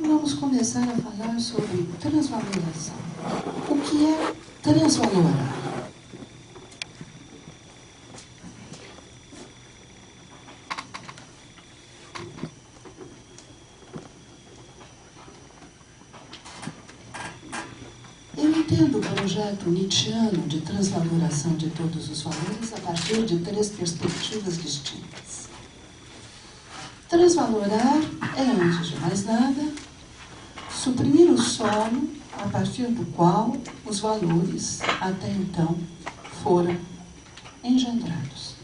Vamos começar a falar sobre transvaloração. O que é transvalorar? Eu entendo o projeto nietzschiano de transvaloração de todos os valores a partir de 3 perspectivas distintas. Transvalorar é, antes de mais nada, suprimir o solo a partir do qual os valores até então foram engendrados.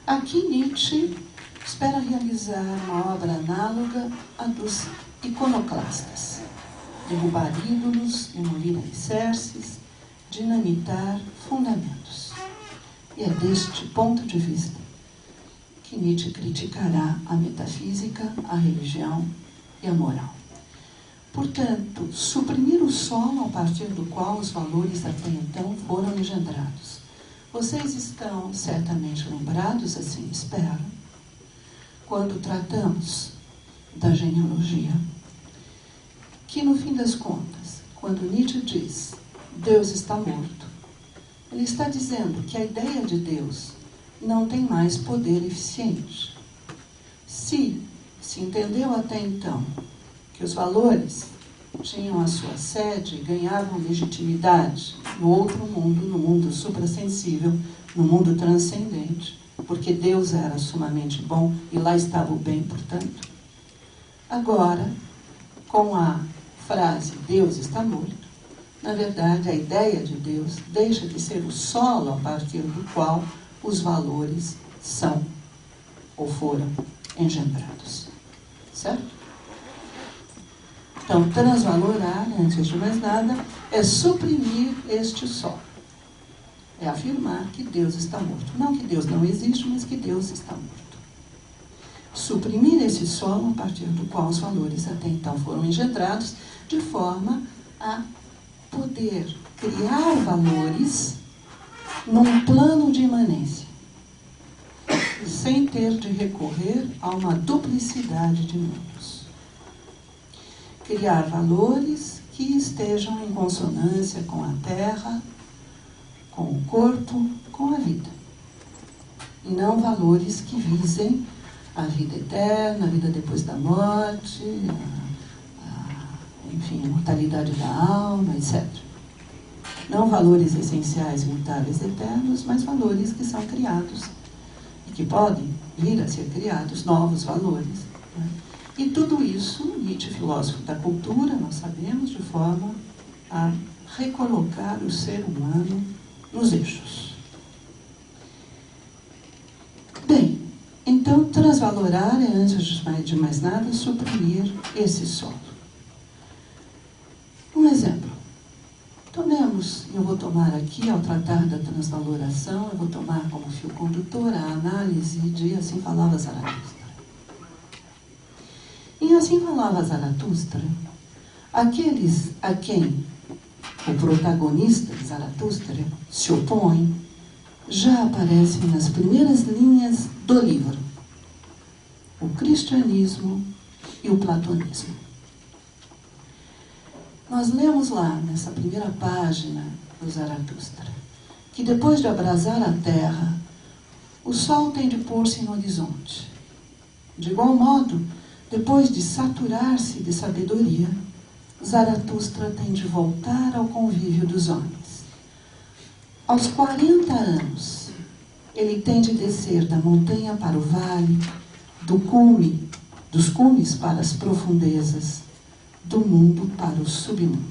Aqui Nietzsche espera realizar uma obra análoga à dos iconoclastas: derrubar ídolos, demolir alicerces, dinamitar fundamentos. E é deste ponto de vista que Nietzsche criticará a metafísica, a religião e a moral. Portanto, suprimir o solo a partir do qual os valores até então foram engendrados. Vocês estão certamente lembrados, assim espero, quando tratamos da genealogia, que no fim das contas, quando Nietzsche diz Deus está morto, ele está dizendo que a ideia de Deus não tem mais poder eficiente. Se entendeu até então que os valores tinham a sua sede e ganhavam legitimidade no outro mundo, no mundo suprassensível, no mundo transcendente, porque Deus era sumamente bom e lá estava o bem, portanto, agora, com a frase Deus está morto, na verdade a ideia de Deus deixa de ser o solo a partir do qual os valores são ou foram engendrados. Certo? Então, transvalorar, antes de mais nada, é suprimir este solo. É afirmar que Deus está morto. Não que Deus não existe, mas que Deus está morto. Suprimir esse solo a partir do qual os valores até então foram engendrados, de forma a poder criar valores num plano de imanência, sem ter de recorrer a uma duplicidade de mundos. Criar valores que estejam em consonância com a terra, com o corpo, com a vida. E não valores que visem a vida eterna, a vida depois da morte, enfim, a mortalidade da alma, etc. Não valores essenciais, imutáveis, eternos, mas valores que são criados e que podem vir a ser criados, novos valores. Né? E tudo isso, Nietzsche, filósofo da cultura, nós sabemos, de forma a recolocar o ser humano nos eixos. Bem, então, transvalorar é, antes de mais nada, suprimir esse solo. Um exemplo. Tomemos, eu vou tomar aqui, ao tratar da transvaloração, eu vou tomar como fio condutor a análise de Assim Falava Zaratustra. Em Assim Falava Zaratustra, aqueles a quem o protagonista, Zaratustra, se opõe, já aparecem nas primeiras linhas do livro: o cristianismo e o platonismo. Nós lemos lá, nessa primeira página do Zaratustra, que depois de abrasar a terra, o sol tem de pôr-se no horizonte. De igual modo, depois de saturar-se de sabedoria, Zaratustra tem de voltar ao convívio dos homens. Aos 40 anos, ele tem de descer da montanha para o vale, dos cumes para as profundezas, do mundo para o submundo.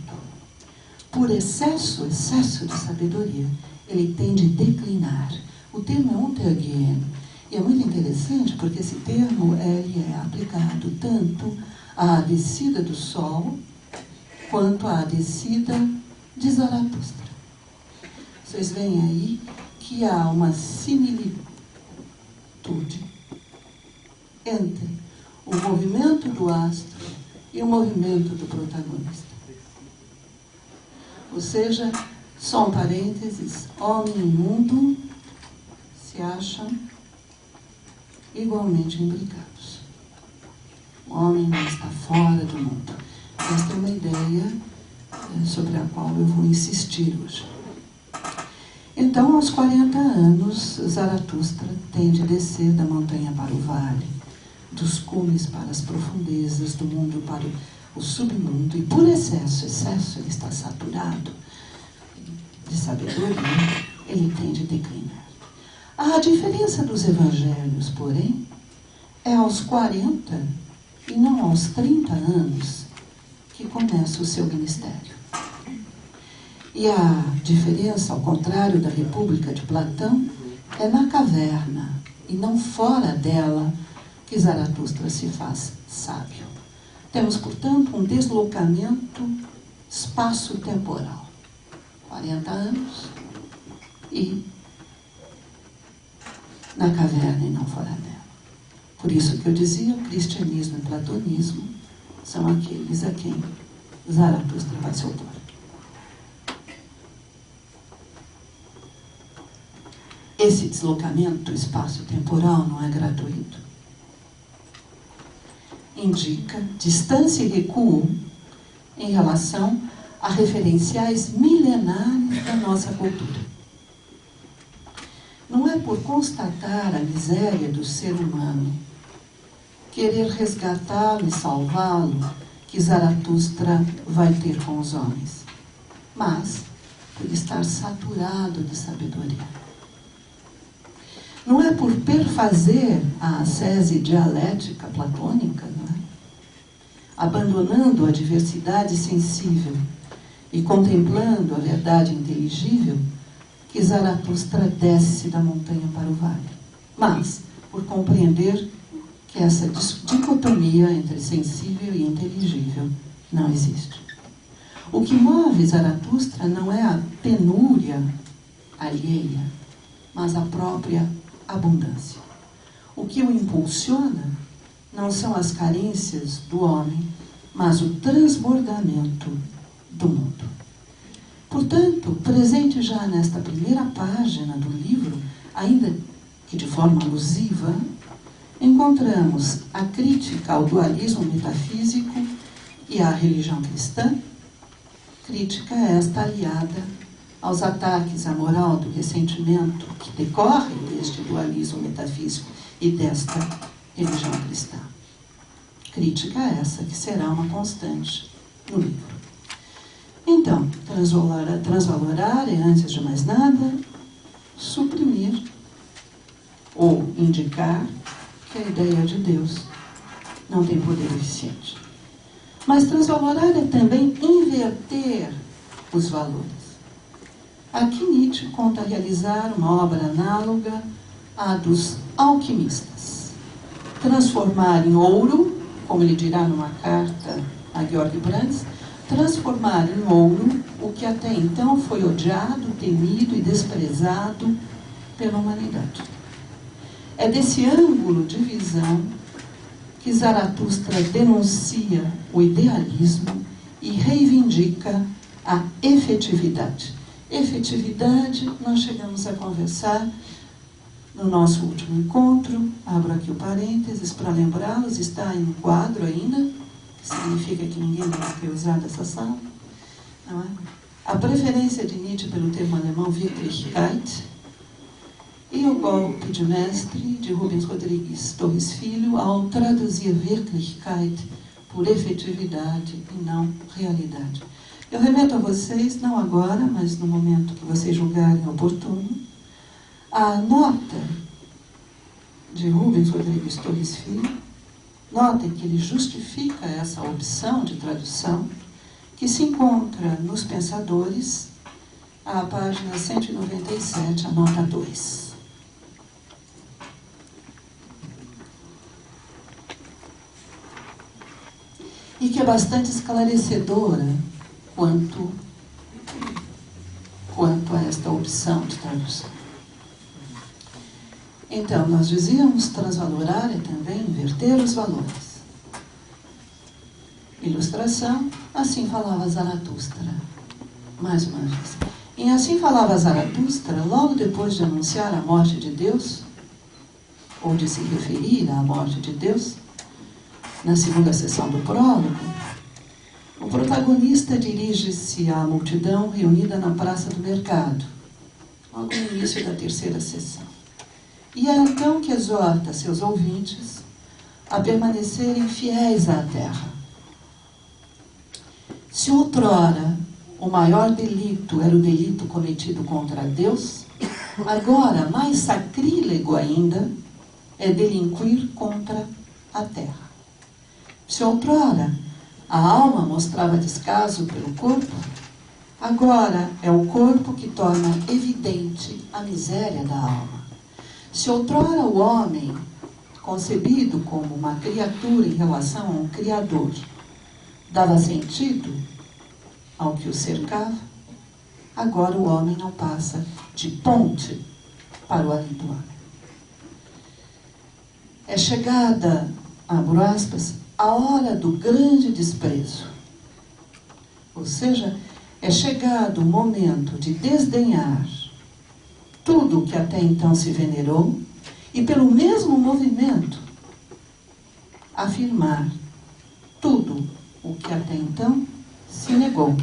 Por excesso de sabedoria, ele tem de declinar. O termo é untergehen, e é muito interessante porque esse termo ele é aplicado tanto à descida do sol quanto à descida de Zaratustra. Vocês veem aí que há uma similitude entre o movimento do astro e o movimento do protagonista. Ou seja, só um parênteses, homem e mundo se acham igualmente imbricados. O homem não está fora do mundo. Esta é uma ideia sobre a qual eu vou insistir hoje. Então, aos 40 anos, Zaratustra tem de descer da montanha para o vale, dos cumes para as profundezas, do mundo para o submundo, e por excesso, ele está saturado de sabedoria, ele tem de declinar. A diferença dos evangelhos, porém, é aos 40 e não aos 30 anos que começa o seu ministério. E a diferença, ao contrário da República de Platão, é na caverna e não fora dela que Zaratustra se faz sábio. Temos, portanto, um deslocamento espaço-temporal. 40 anos e na caverna e não fora dela. Por isso que eu dizia, o cristianismo e o platonismo são aqueles a quem Zaratustra vai se opor. Esse deslocamento espaço-temporal não é gratuito. Indica distância e recuo em relação a referenciais milenares da nossa cultura. Não é por constatar a miséria do ser humano, querer resgatá-lo e salvá-lo, que Zaratustra vai ter com os homens, mas por estar saturado de sabedoria. Não é por perfazer a ascese dialética platônica, não é? Abandonando a diversidade sensível e contemplando a verdade inteligível, que Zaratustra desce da montanha para o vale, mas por compreender que essa dicotomia entre sensível e inteligível não existe. O que move Zaratustra não é a penúria alheia, mas a própria abundância. O que o impulsiona não são as carências do homem, mas o transbordamento do mundo. Portanto, presente já nesta primeira página do livro, ainda que de forma alusiva, encontramos a crítica ao dualismo metafísico e à religião cristã, crítica esta aliada aos ataques à moral do ressentimento que decorrem deste dualismo metafísico e desta religião cristã. Crítica essa que será uma constante no livro. Então, transvalorar é, antes de mais nada, suprimir ou indicar que a ideia de Deus não tem poder eficiente. Mas transvalorar é também inverter os valores. Aqui Nietzsche conta realizar uma obra análoga à dos alquimistas. Transformar em ouro, como ele dirá numa carta a Georg Brandes, transformar em ouro o que até então foi odiado, temido e desprezado pela humanidade. É desse ângulo de visão que Zaratustra denuncia o idealismo e reivindica a efetividade. Efetividade, nós chegamos a conversar no nosso último encontro, abro aqui o parênteses para lembrá-los, está em um quadro ainda, que significa que ninguém deve ter usado essa sala, não é? A preferência de Nietzsche pelo termo alemão Wirklichkeit e o golpe de mestre de Rubens Rodrigues Torres Filho ao traduzir Wirklichkeit por efetividade e não realidade. Eu remeto a vocês, não agora, mas no momento que vocês julgarem oportuno, a nota de Rubens Rodrigues Torres Filho. Notem que ele justifica essa opção de tradução que se encontra nos Pensadores, à página 197, a nota 2. E que é bastante esclarecedora quanto a esta opção de tradução. Então, nós dizíamos, transvalorar é também inverter os valores. Ilustração, assim falava Zaratustra. Mais uma vez. Em Assim Falava Zaratustra, logo depois de anunciar a morte de Deus, ou de se referir à morte de Deus, Na segunda sessão do prólogo, o protagonista dirige-se à multidão reunida na Praça do Mercado, logo no início da terceira sessão. E é então que exorta seus ouvintes a permanecerem fiéis à terra. Se outrora o maior delito era o delito cometido contra Deus, agora, mais sacrílego ainda, é delinquir contra a terra. Se outrora a alma mostrava descaso pelo corpo, agora é o corpo que torna evidente a miséria da alma. Se outrora o homem, concebido como uma criatura em relação a um Criador, dava sentido ao que o cercava, agora o homem não passa de ponte para o além do homem. É chegada, abro aspas, a hora do grande desprezo. Ou seja, é chegado o momento de desdenhar tudo o que até então se venerou e, pelo mesmo movimento, afirmar tudo o que até então se negou.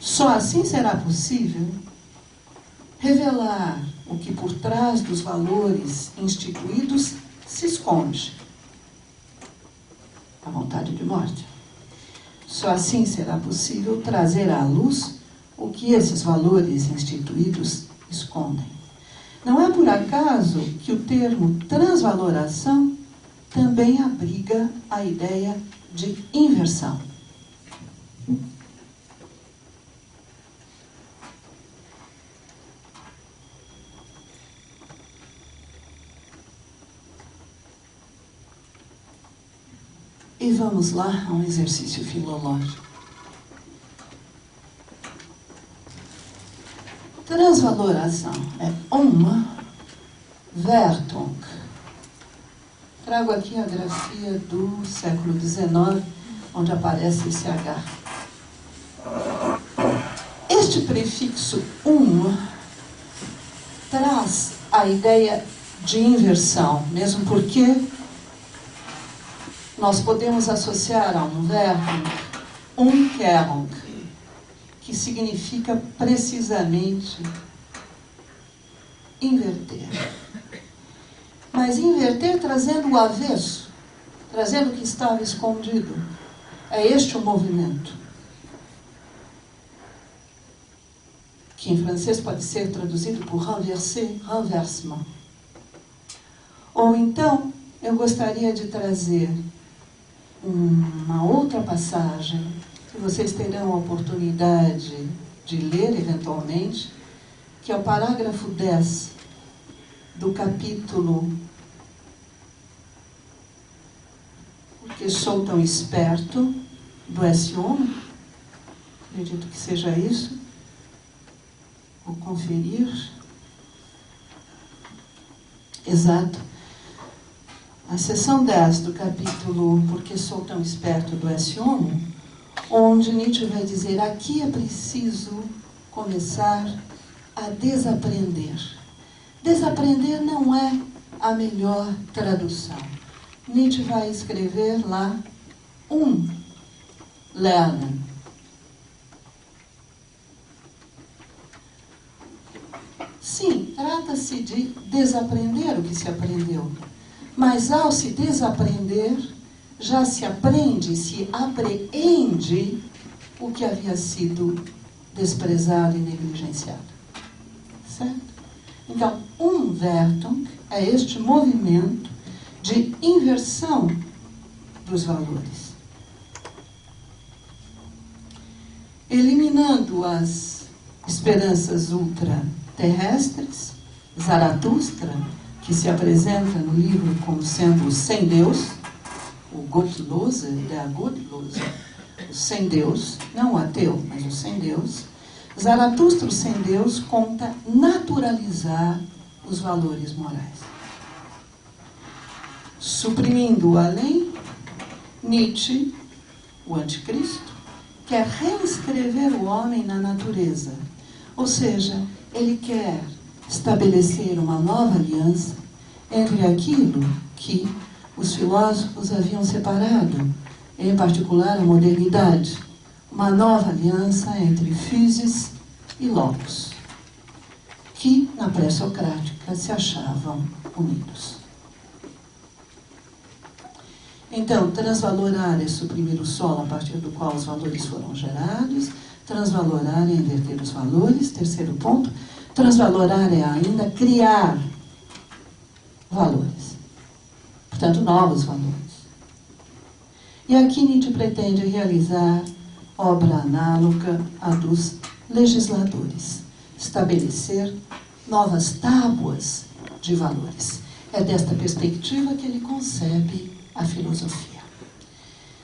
Só assim será possível revelar o que por trás dos valores instituídos se esconde: a vontade de morte. Só assim será possível trazer à luz o que esses valores instituídos escondem. Não é por acaso que o termo transvaloração também abriga a ideia de inversão. E vamos lá a um exercício filológico. Transvaloração é Wertung. Trago aqui a grafia do século XIX, onde aparece esse H. Este prefixo traz a ideia de inversão, mesmo porque nós podemos associar a Wertung, Umkehrung, que significa precisamente inverter. Mas inverter trazendo o avesso, trazendo o que estava escondido. É este o movimento, que em francês pode ser traduzido por renverser, renversement. Ou então, eu gostaria de trazer uma outra passagem que vocês terão a oportunidade de ler eventualmente, que é o parágrafo 10 do capítulo Porque Sou Tão Esperto, do S1, acredito que seja isso, vou conferir, exato, a seção 10 do capítulo Porque Sou Tão Esperto, do S1, onde Nietzsche vai dizer: aqui é preciso começar a desaprender. Desaprender não é a melhor tradução. Nietzsche vai escrever lá Lernen. Sim, trata-se de desaprender o que se aprendeu. Mas ao se desaprender, já se aprende, se apreende o que havia sido desprezado e negligenciado. Certo? Então, Wertung é este movimento de inversão dos valores. Eliminando as esperanças ultraterrestres, Zaratustra, que se apresenta no livro como sendo o sem Deus, o Gottlose, der Gottlose, o sem Deus, não o ateu, mas o sem Deus. Zaratustra, o sem Deus, conta naturalizar os valores morais. Suprimindo o além, Nietzsche, o anticristo, quer reescrever o homem na natureza. Ou seja, ele quer estabelecer uma nova aliança entre aquilo que, os filósofos haviam separado, em particular a modernidade, uma nova aliança entre physis e logos, que na pré-socrática se achavam unidos. Então, transvalorar é suprimir o solo a partir do qual os valores foram gerados. Transvalorar é inverter os valores. Terceiro ponto, transvalorar é ainda criar valores. Portanto, novos valores. E aqui Nietzsche pretende realizar obra análoga à dos legisladores. Estabelecer novas tábuas de valores. É desta perspectiva que ele concebe a filosofia.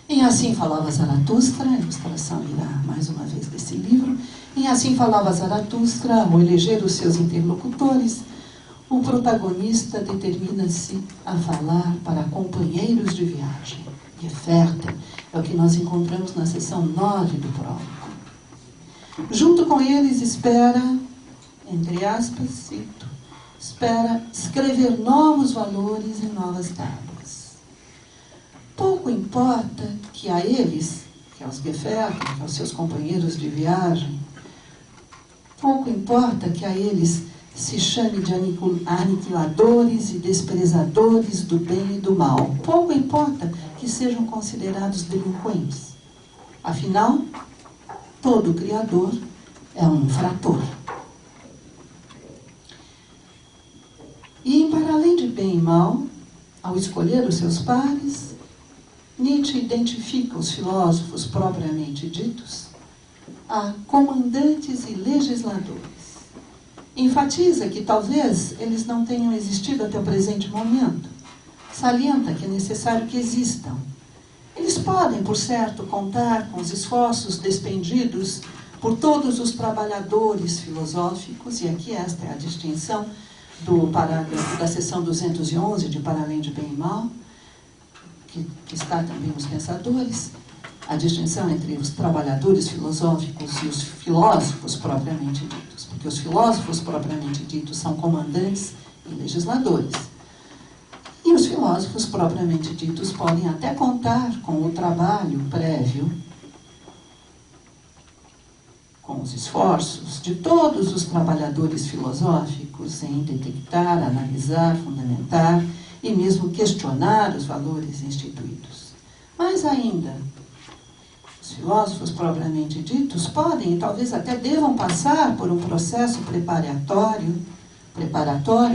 Em Assim Falava Zaratustra, a ilustração irá mais uma vez desse livro, em Assim Falava Zaratustra, ao eleger os seus interlocutores, o protagonista determina-se a falar para companheiros de viagem. Gefährten é o que nós encontramos na seção 9 do prólogo. Junto com eles espera, entre aspas, cito, espera escrever novos valores e novas tábuas. Pouco importa que a eles, que aos Gefährten, que aos seus companheiros de viagem, pouco importa que a eles se chame de aniquiladores e desprezadores do bem e do mal. Pouco importa que sejam considerados delinquentes. Afinal, todo criador é um infrator. E, para além de bem e mal, ao escolher os seus pares, Nietzsche identifica os filósofos propriamente ditos a comandantes e legisladores. Enfatiza que talvez eles não tenham existido até o presente momento. Salienta que é necessário que existam. Eles podem, por certo, contar com os esforços despendidos por todos os trabalhadores filosóficos, e aqui esta é a distinção do parágrafo da seção 211 de Para Além de Bem e Mal, que está também nos pensadores, a distinção entre os trabalhadores filosóficos e os filósofos propriamente ditos, porque os filósofos propriamente ditos são comandantes e legisladores. E os filósofos propriamente ditos podem até contar com o trabalho prévio, com os esforços de todos os trabalhadores filosóficos em detectar, analisar, fundamentar e mesmo questionar os valores instituídos. Mas ainda, os filósofos propriamente ditos podem e talvez até devam passar por um processo preparatório,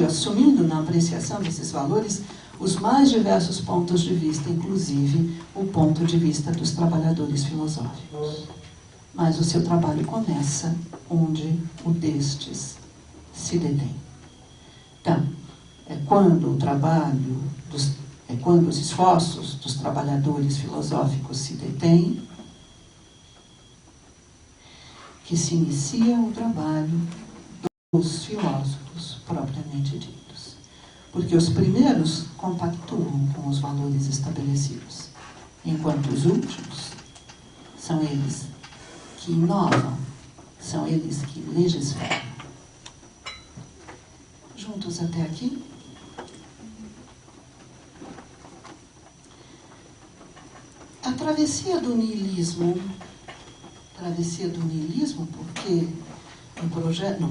assumindo na apreciação desses valores os mais diversos pontos de vista, inclusive o ponto de vista dos trabalhadores filosóficos. Mas o seu trabalho começa onde o destes se detém. Então, é quando os esforços dos trabalhadores filosóficos se detêm, que se inicia o trabalho dos filósofos propriamente ditos. Porque os primeiros compactuam com os valores estabelecidos, enquanto os últimos são eles que inovam, são eles que legislam. Juntos até aqui? A travessia do niilismo, porque no projeto,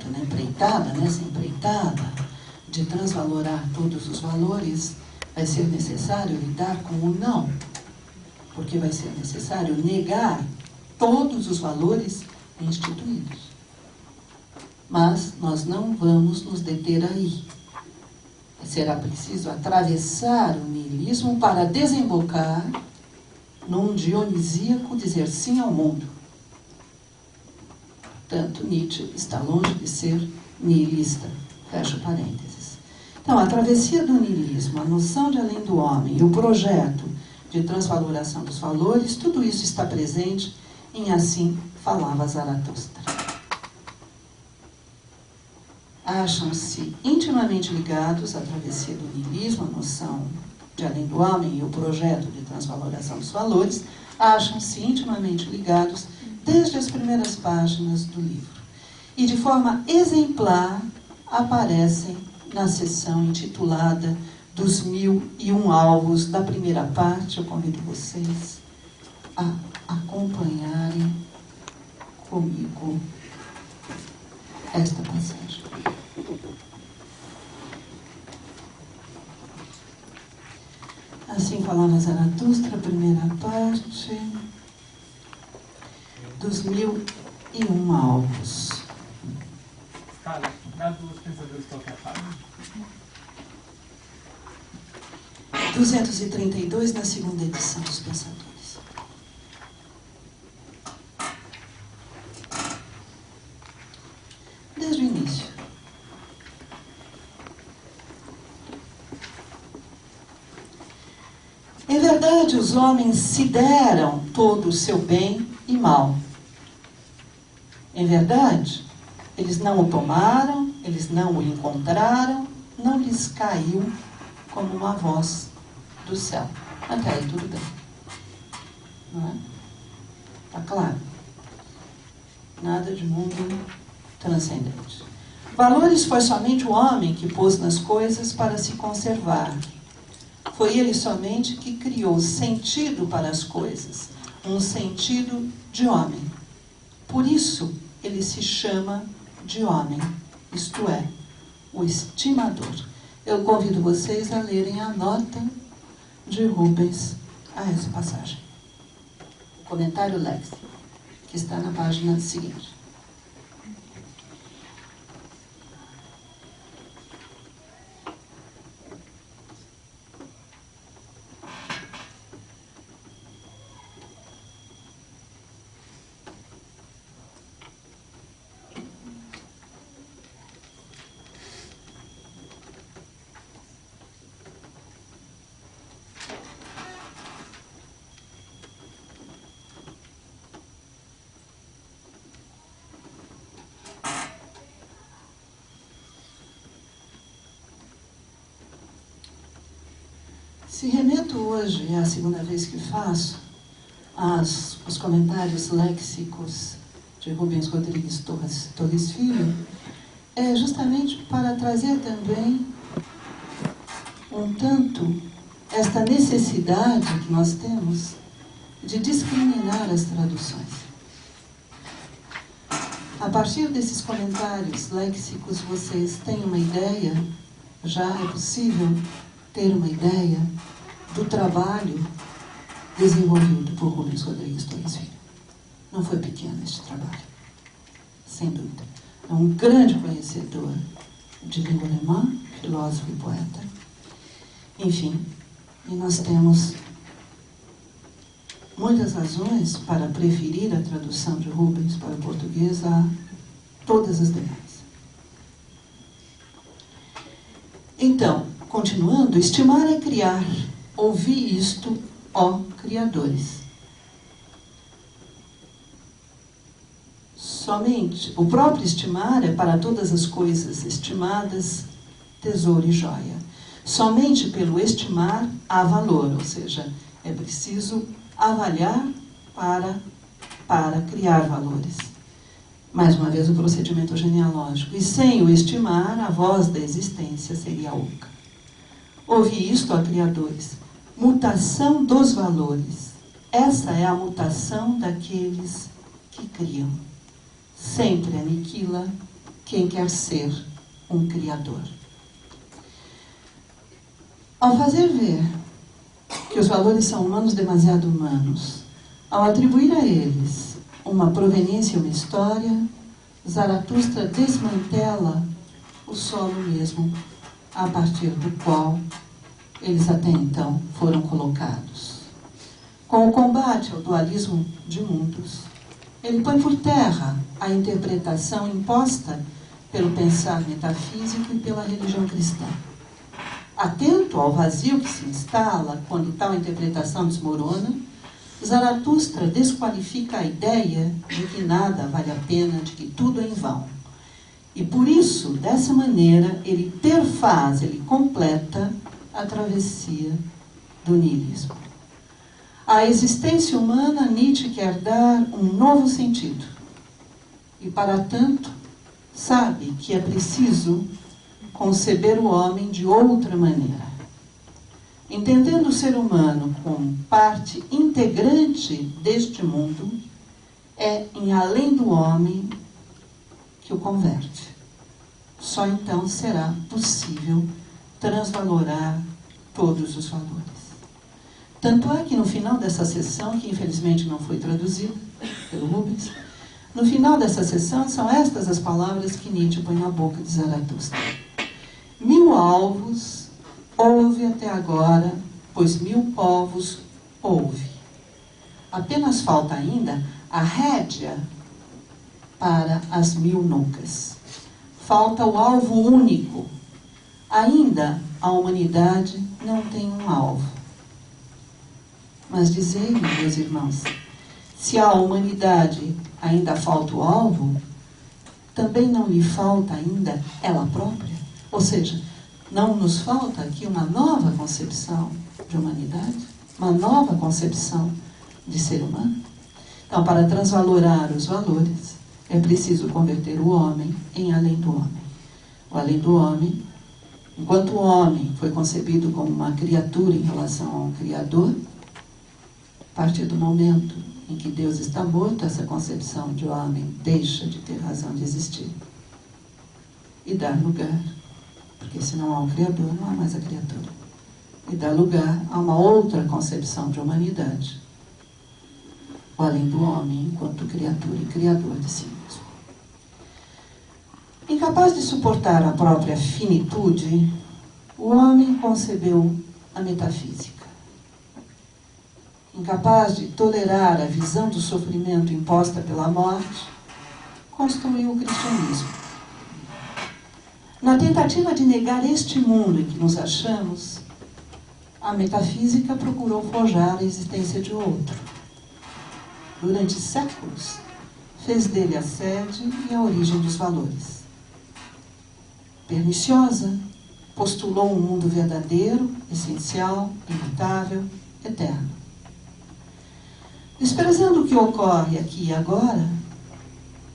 nessa empreitada de transvalorar todos os valores, vai ser necessário lidar com o não, porque vai ser necessário negar todos os valores instituídos. Mas nós não vamos nos deter aí. Será preciso atravessar o niilismo para desembocar num dionisíaco dizer sim ao mundo. Portanto, Nietzsche está longe de ser nihilista. Fecha parênteses. Então, a travessia do niilismo, a noção de além do homem e o projeto de transvaloração dos valores, tudo isso está presente em Assim Falava Zaratustra. Acham-se intimamente ligados à travessia do niilismo, a noção de além do homem e o projeto de transvaloração dos valores, acham-se intimamente ligados desde as primeiras páginas do livro. E de forma exemplar aparecem na seção intitulada dos 1001 alvos da primeira parte, eu convido vocês a acompanharem comigo esta passagem. Assim falava Zaratustra, primeira parte, dos 1001 alvos. Cara, dá duas pensadores qualquer página. 232 na segunda edição dos Pensadores. Desde o início. Em verdade, os homens se deram todo o seu bem e mal. Em verdade, eles não o tomaram, eles não o encontraram, não lhes caiu como uma voz do céu. Até aí tudo bem. Não é? Está claro. Nada de mundo transcendente. Valores foi somente o homem que pôs nas coisas para se conservar. Foi ele somente que criou sentido para as coisas, um sentido de homem. Por isso, ele se chama de homem, isto é, o estimador. Eu convido vocês a lerem a nota de Rubens a essa passagem. O comentário léxico, que está na página seguinte. Se remeto hoje, é a segunda vez que faço, os comentários léxicos de Rubens Rodrigues Torres Filho, é justamente para trazer também um tanto esta necessidade que nós temos de discriminar as traduções. A partir desses comentários léxicos, vocês têm uma ideia, já é possível ter uma ideia do trabalho desenvolvido por Rubens Rodrigues Torres Filho. Não foi pequeno este trabalho, sem dúvida. É um grande conhecedor de língua alemã, filósofo e poeta. Enfim, e nós temos muitas razões para preferir a tradução de Rubens para o português a todas as demais. Então, continuando, estimar é criar. Ouvi isto, ó criadores. Somente o próprio estimar é para todas as coisas estimadas, tesouro e joia. Somente pelo estimar há valor, ou seja, é preciso avaliar para criar valores. Mais uma vez o procedimento genealógico. E sem o estimar, a voz da existência seria oca. Ouvi isto, ó criadores. Mutação dos valores. Essa é a mutação daqueles que criam. Sempre aniquila quem quer ser um criador. Ao fazer ver que os valores são humanos demasiado humanos, ao atribuir a eles uma proveniência e uma história, Zaratustra desmantela o solo mesmo, a partir do qual eles até então foram colocados. Com o combate ao dualismo de mundos, ele põe por terra a interpretação imposta pelo pensar metafísico e pela religião cristã. Atento ao vazio que se instala quando tal interpretação desmorona, Zaratustra desqualifica a ideia de que nada vale a pena, de que tudo é em vão. E por isso, dessa maneira, ele perfaz, ele completa a travessia do niilismo. À existência humana, Nietzsche quer dar um novo sentido. E, para tanto, sabe que é preciso conceber o homem de outra maneira. entendendo o ser humano como parte integrante deste mundo, é em além do homem que o converte. Só então será possível transvalorar todos os valores. Tanto é que no final dessa sessão, que infelizmente não foi traduzida pelo Rubens, no final dessa sessão são estas as palavras que Nietzsche põe na boca de Zaratustra. 1000 alvos houve até agora, pois 1000 povos houve. Apenas falta ainda a rédea para as 1000 nucas. Falta o alvo único. Ainda a humanidade não tem um alvo. Mas dizei-me, meus irmãos, se à humanidade ainda falta o alvo, também não lhe falta ainda ela própria? Ou seja, não nos falta aqui uma nova concepção de humanidade? Uma nova concepção de ser humano? Então, para transvalorar os valores, é preciso converter o homem em além do homem. O além do homem, enquanto o homem foi concebido como uma criatura em relação ao Criador, a partir do momento em que Deus está morto, essa concepção de homem deixa de ter razão de existir e dá lugar, porque se não há um Criador, não há mais a criatura, e dá lugar a uma outra concepção de humanidade, o além do homem enquanto criatura e criador de si mesmo. Incapaz de suportar a própria finitude, o homem concebeu a metafísica. Incapaz de tolerar a visão do sofrimento imposta pela morte, construiu o cristianismo. Na tentativa de negar este mundo em que nos achamos, a metafísica procurou forjar a existência de outro. Durante séculos, fez dele a sede e a origem dos valores. Perniciosa, postulou um mundo verdadeiro, essencial, imutável, eterno. Desprezando o que ocorre aqui e agora,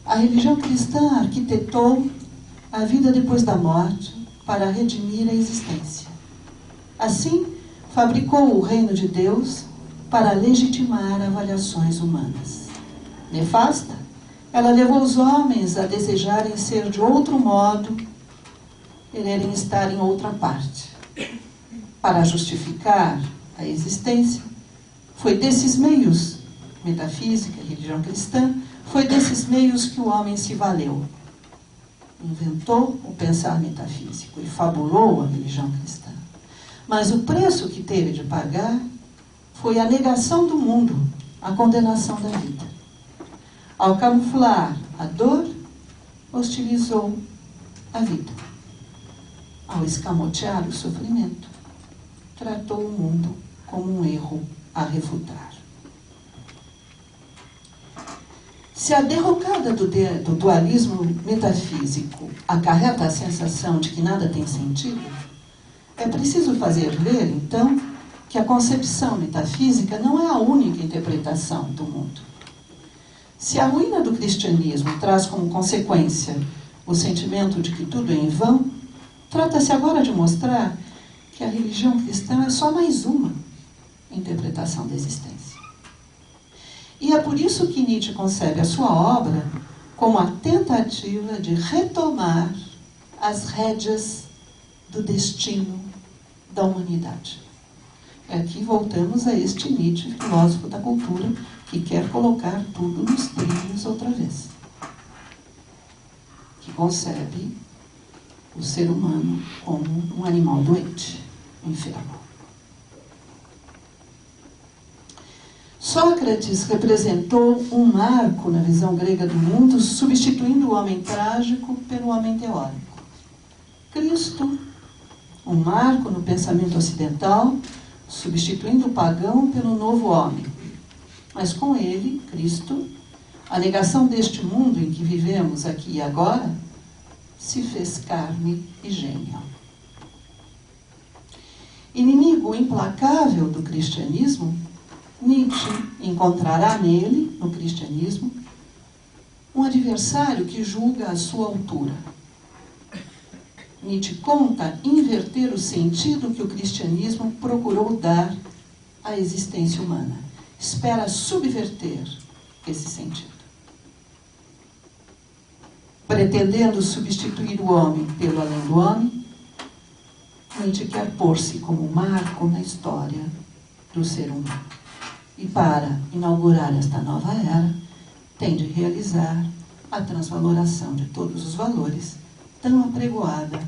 a religião cristã arquitetou a vida depois da morte para redimir a existência. Assim, fabricou o reino de Deus para legitimar avaliações humanas. Nefasta, ela levou os homens a desejarem ser de outro modo, quererem estar em outra parte. Para justificar a existência, foi desses meios, metafísica, religião cristã, foi desses meios que o homem se valeu. Inventou o pensar metafísico e fabulou a religião cristã. Mas o preço que teve de pagar foi a negação do mundo, a condenação da vida. Ao camuflar a dor, hostilizou a vida. Ao escamotear o sofrimento, tratou o mundo como um erro a refutar. Se a derrocada do dualismo metafísico acarreta a sensação de que nada tem sentido, é preciso fazer ver, então, que a concepção metafísica não é a única interpretação do mundo. Se a ruína do cristianismo traz como consequência o sentimento de que tudo é em vão, trata-se agora de mostrar que a religião cristã é só mais uma interpretação da existência. E é por isso que Nietzsche concebe a sua obra como a tentativa de retomar as rédeas do destino da humanidade. E aqui voltamos a este Nietzsche, filósofo da cultura, que quer colocar tudo nos trilhos outra vez. Que concebe o ser humano como um animal doente, enfermo. Sócrates representou um marco na visão grega do mundo, substituindo o homem trágico pelo homem teórico. Cristo, um marco no pensamento ocidental, substituindo o pagão pelo novo homem. Mas com ele, Cristo, a negação deste mundo em que vivemos aqui e agora, se fez carne e gênio. Inimigo implacável do cristianismo, Nietzsche encontrará nele, no cristianismo, um adversário que julga a sua altura. Nietzsche conta inverter o sentido que o cristianismo procurou dar à existência humana. Espera subverter esse sentido. Pretendendo substituir o homem pelo além do homem, Nietzsche quer pôr-se como marco na história do ser humano. E para inaugurar esta nova era, tem de realizar a transvaloração de todos os valores, tão apregoada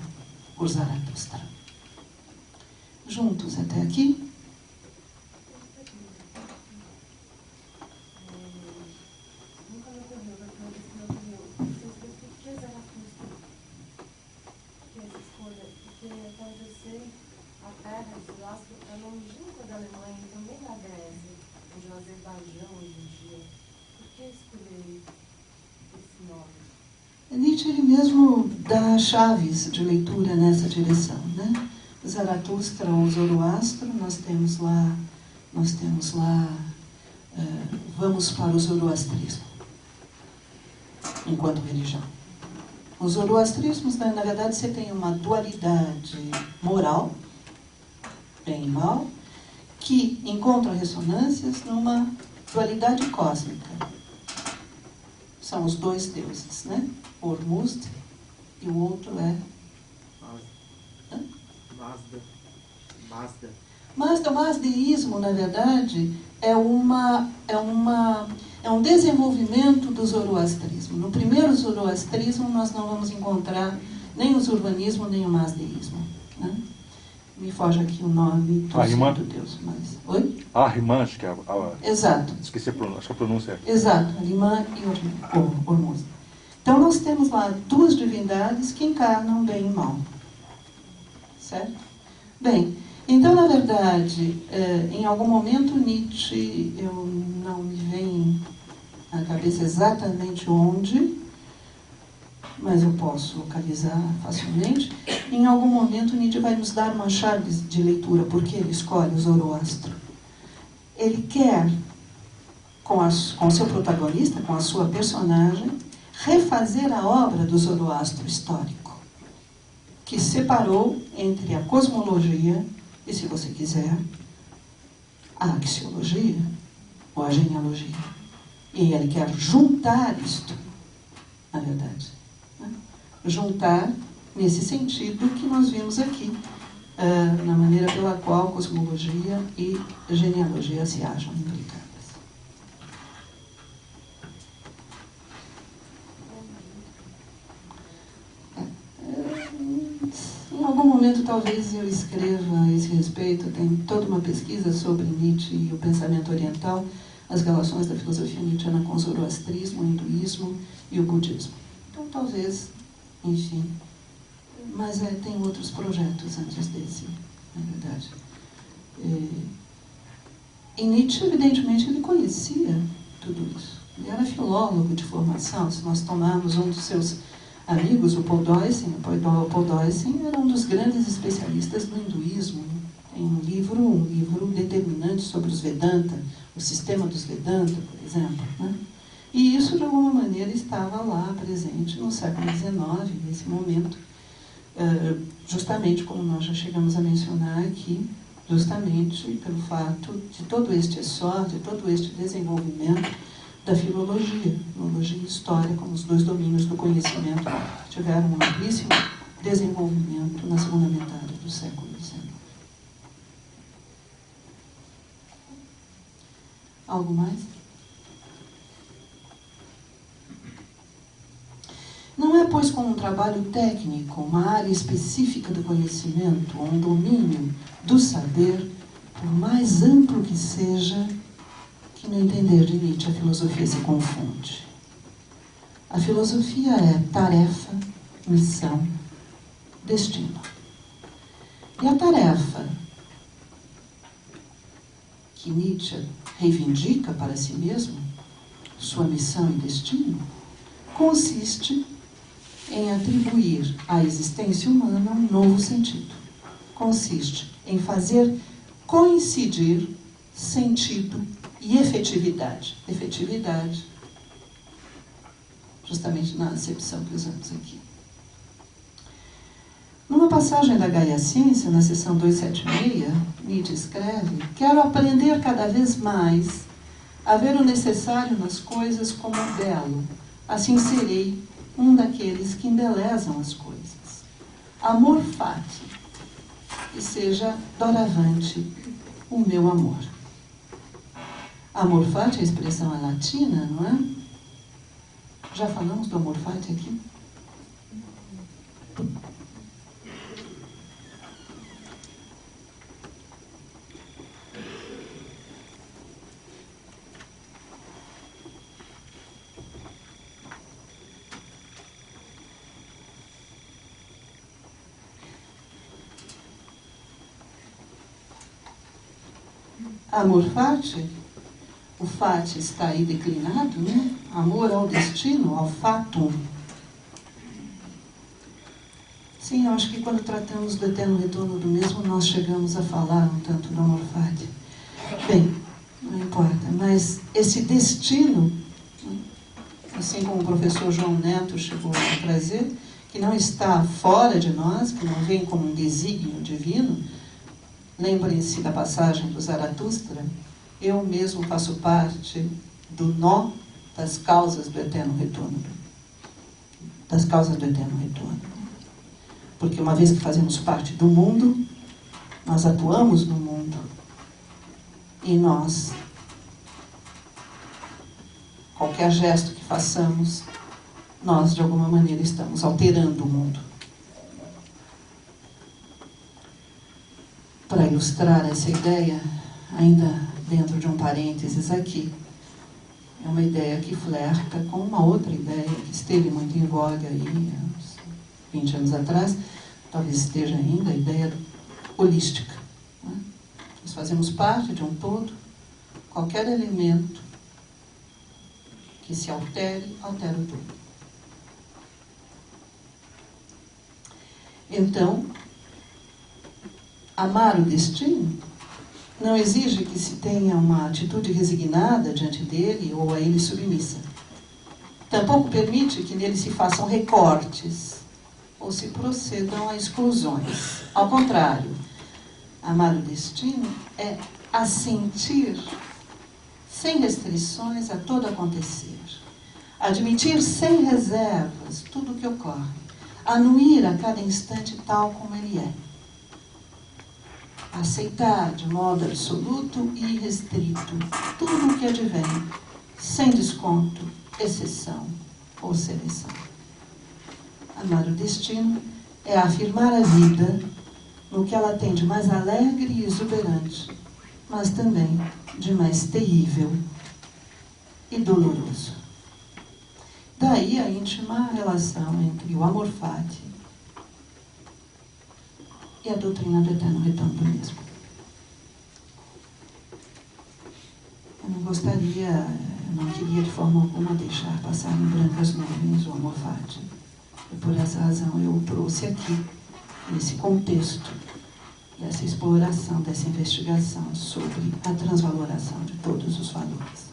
por Zaratustra. Juntos até aqui? Nietzsche ele mesmo dá chaves de leitura nessa direção, né? Zaratustra ou Zoroastro, nós temos lá vamos para o zoroastrismo enquanto religião. Os zoroastrismos, na verdade, você tem uma dualidade moral, bem e mal, que encontra ressonâncias numa dualidade cósmica. São os dois deuses, né? Ormuzd e o outro é... Mazda. O mazdeísmo, na verdade, é um desenvolvimento do zoroastrismo. No primeiro zoroastrismo, nós não vamos encontrar nem o zurvanismo, nem o mazdeísmo, né? Me foge aqui o nome do Deus, mas... Oi? Ahriman, acho que é Exato. Esqueci acho que a pronúncia é. Exato, Ahriman e Ormuzd. Então nós temos lá duas divindades que encarnam bem e mal. Certo? Bem, então na verdade, em algum momento Nietzsche, eu não me vem à cabeça exatamente onde, mas eu posso localizar facilmente. Em algum momento Nietzsche vai nos dar uma chave de leitura, porque ele escolhe o Zoroastro. Ele quer, com o seu protagonista, com a sua personagem, refazer a obra do Zoroastro histórico, que separou entre a cosmologia e, se você quiser, a axiologia ou a genealogia. E ele quer juntar isto, na verdade, né? Juntar nesse sentido que nós vimos aqui, na maneira pela qual cosmologia e genealogia se acham implicadas. Em algum momento, talvez, eu escreva a esse respeito. Tem toda uma pesquisa sobre Nietzsche e o pensamento oriental, as relações da filosofia nietzschiana com o zoroastrismo, o hinduísmo e o budismo. Então, talvez, enfim... Mas tem outros projetos antes desse, na verdade. E Nietzsche, evidentemente, ele conhecia tudo isso. Ele era filólogo de formação. Se nós tomarmos um dos seus amigos, o Paul Deussen era um dos grandes especialistas do hinduísmo. Tem um livro determinante sobre os Vedanta, o sistema dos Vedanta, por exemplo, né? E isso, de alguma maneira, estava lá presente no século XIX, nesse momento, justamente como nós já chegamos a mencionar aqui, justamente pelo fato de todo este essor, de todo este desenvolvimento da filologia e história, como os dois domínios do conhecimento, tiveram um amplíssimo desenvolvimento na segunda metade do século XIX. Algo mais? Não é, pois, com um trabalho técnico, uma área específica do conhecimento, ou um domínio do saber, por mais amplo que seja, que no entender de Nietzsche a filosofia se confunde. A filosofia é tarefa, missão, destino. E a tarefa que Nietzsche reivindica para si mesmo, sua missão e destino, consiste em atribuir à existência humana um novo sentido. Consiste em fazer coincidir sentido e efetividade. Efetividade, justamente na acepção que usamos aqui. Numa passagem da Gaia Ciência, na seção 276, Nietzsche escreve: quero aprender cada vez mais a ver o necessário nas coisas como belo. Assim serei um daqueles que embelezam as coisas. Amor fati, e seja doravante o meu amor. Amor fati, a expressão é latina, não é? Já falamos do amor fati aqui? Amor fati, o fati está aí declinado, né? Amor ao destino, ao fatum. Sim, eu acho que quando tratamos do eterno retorno do mesmo, nós chegamos a falar um tanto do amor fati. Bem, não importa, mas esse destino, assim como o professor João Neto chegou a trazer, que não está fora de nós, que não vem como um desígnio divino. Lembrem-se da passagem do Zaratustra: eu mesmo faço parte do nó das causas do eterno retorno. Das causas do eterno retorno. Porque uma vez que fazemos parte do mundo, nós atuamos no mundo. E nós, qualquer gesto que façamos, nós de alguma maneira estamos alterando o mundo. Para ilustrar essa ideia, ainda dentro de um parênteses aqui, é uma ideia que flerta com uma outra ideia que esteve muito em voga aí, uns 20 anos atrás, talvez esteja ainda, a ideia holística. Né? Nós fazemos parte de um todo, qualquer elemento que se altere, altera o todo. Então, amar o destino não exige que se tenha uma atitude resignada diante dele ou a ele submissa. Tampouco permite que nele se façam recortes ou se procedam a exclusões. Ao contrário, amar o destino é assentir sem restrições a todo acontecer, admitir sem reservas tudo o que ocorre, anuir a cada instante tal como ele é, aceitar de modo absoluto e irrestrito tudo o que advém, sem desconto, exceção ou seleção. Amar o destino é afirmar a vida no que ela tem de mais alegre e exuberante, mas também de mais terrível e doloroso. Daí a íntima relação entre o amor fati e a doutrina do eterno retorno do mesmo. Eu não queria de forma alguma deixar passar em brancas nuvens o amor fati. E por essa razão eu o trouxe aqui, nesse contexto dessa exploração, dessa investigação sobre a transvaloração de todos os valores.